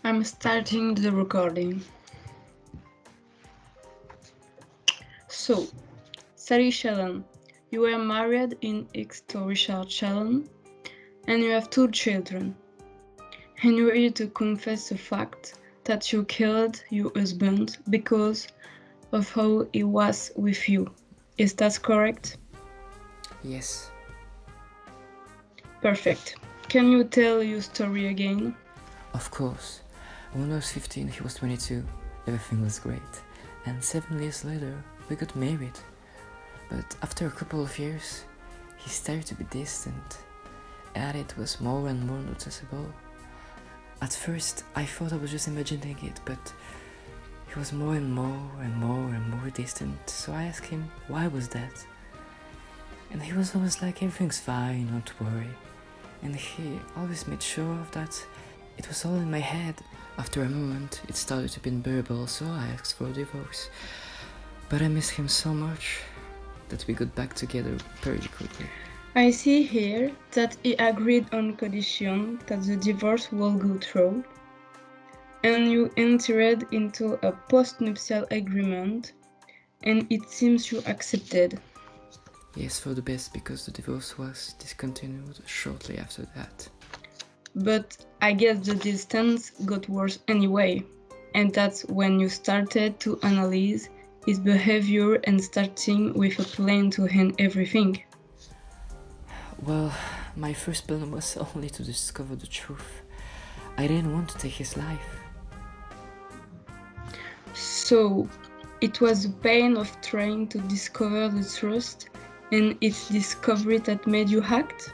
I'm starting the recording. So, Sally Challen, you were married in to Richard Challen, and you have 2 children. And you're here to confess the fact that you killed your husband because of how he was with you. Is that correct? Yes. Perfect. Can you tell your story again? Of course. When I was 15, he was 22. Everything was great. And 7 years later, we got married. But after a couple of years, he started to be distant, and it was more and more noticeable. At first, I thought I was just imagining it, but he was more and more and more and more distant, so I asked him why was that? And he was always like, everything's fine, don't worry. And he always made sure of that it was all in my head. After a moment, it started to be unbearable, so I asked for a divorce. But I miss him so much that we got back together very quickly. I see here that he agreed on condition that the divorce will go through, and you entered into a post-nuptial agreement, and it seems you accepted. Yes, for the best, because the divorce was discontinued shortly after that. But I guess the distance got worse anyway, and that's when you started to analyze his behavior and starting with a plan to end everything. Well, my first plan was only to discover the truth. I didn't want to take his life. So, it was the pain of trying to discover the truth and its discovery that made you act?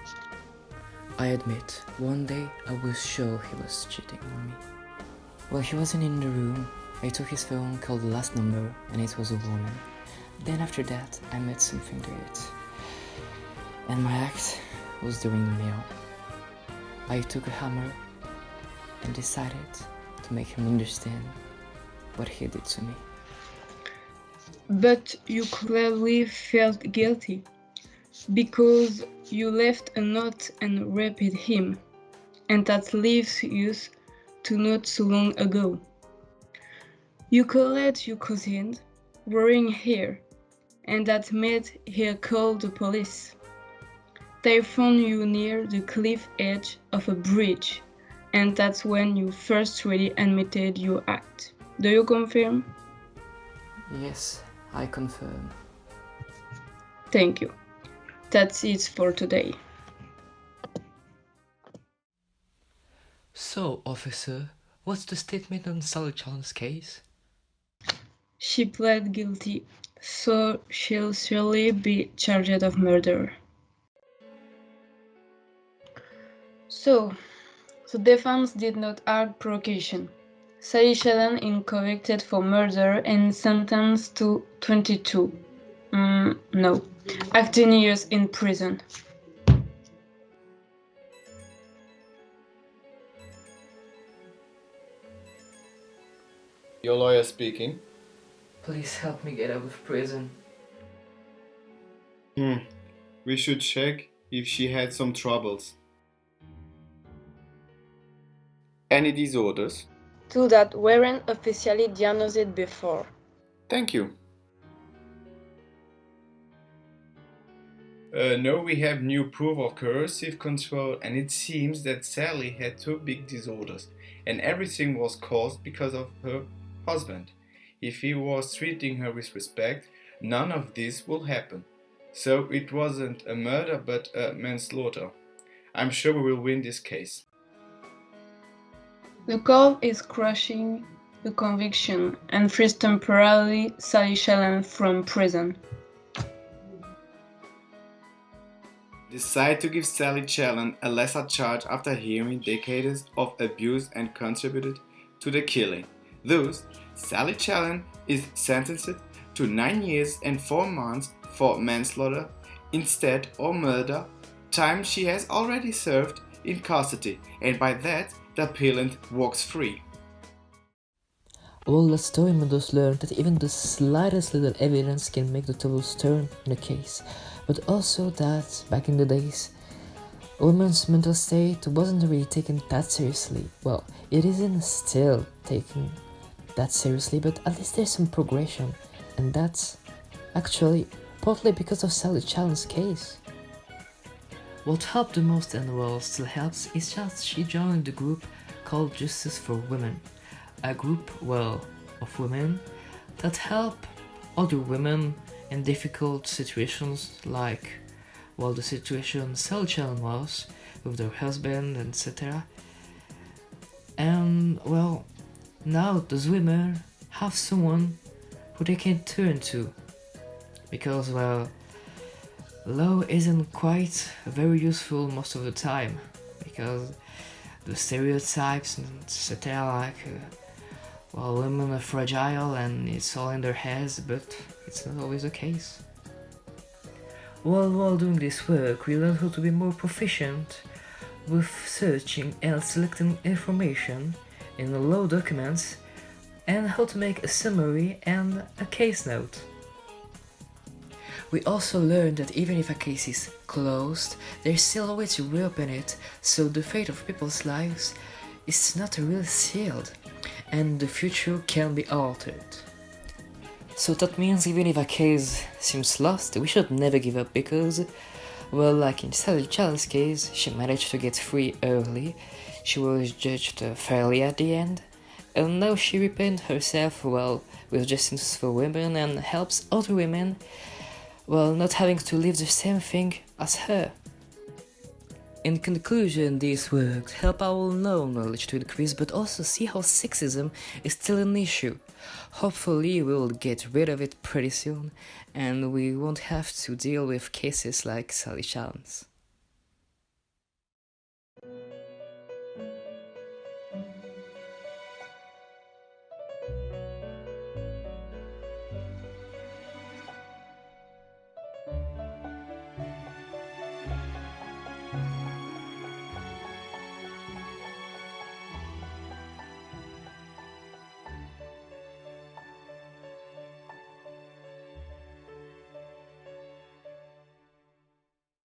I admit, one day I was sure he was cheating on me. While he wasn't in the room, I took his phone, called the last number, and it was a woman. Then after that, I met something to it. And my act was during the meal. I took a hammer and decided to make him understand what he did to me. But you clearly felt guilty because you left a note and raped him, and that leaves you to not so long ago. You called your cousin wearing hair, and that made her call the police. They found you near the cliff edge of a bridge, and that's when you first really admitted your act. Do you confirm? Yes, I confirm. Thank you. That's it for today. So, officer, what's the statement on Sally Challen's case? She pled guilty, so she'll surely be charged of murder. So, the defense did not argue provocation. Sally Challen is convicted for murder and sentenced to 18 years in prison. Your lawyer speaking. Please help me get out of prison. We should check if she had some troubles. Any disorders? Two that weren't officially diagnosed before. Thank you. No, we have new proof of coercive control, and it seems that Sally had 2 big disorders, and everything was caused because of her husband. If he was treating her with respect, none of this would happen. So it wasn't a murder but a manslaughter. I'm sure we will win this case. The court is crushing the conviction and frees temporarily Sally Challen from prison. Decide to give Sally Challen a lesser charge after hearing decades of abuse and contributed to the killing. Thus, Sally Challen is sentenced to 9 years and 4 months for manslaughter instead of murder, time she has already served in custody, and by that the appellant walks free. Well, the story made us learn that even the slightest little evidence can make the tables turn in a case, but also that, back in the days, A woman's mental state wasn't really taken that seriously. Well, it isn't still taken that seriously, but at least there's some progression, and that's actually partly because of Sally Challen's case. What helped the most and well still helps is that she joined the group called Justice for Women, a group, well, of women that help other women in difficult situations like, well, the situation Sally Challen was with their husband, etc. And, well, now those women have someone who they can turn to, because, well, law isn't quite very useful most of the time, because the stereotypes and etc. like, well, women are fragile and it's all in their heads, but it's not always the case. While doing this work, we learn how to be more proficient with searching and selecting information in law documents, and how to make a summary and a case note. We also learned that even if a case is closed, there's still a way to reopen it, so the fate of people's lives is not really sealed, and the future can be altered. So that means even if a case seems lost, we should never give up because, well, like in Sally Challen's case, she managed to get free early, she was judged fairly at the end, and now she repaid herself, well, with Justice for Women and helps other women, well, not having to live the same thing as her. In conclusion, these works help our law knowledge to increase, but also see how sexism is still an issue. Hopefully we will get rid of it pretty soon, and we won't have to deal with cases like Sally Challen's.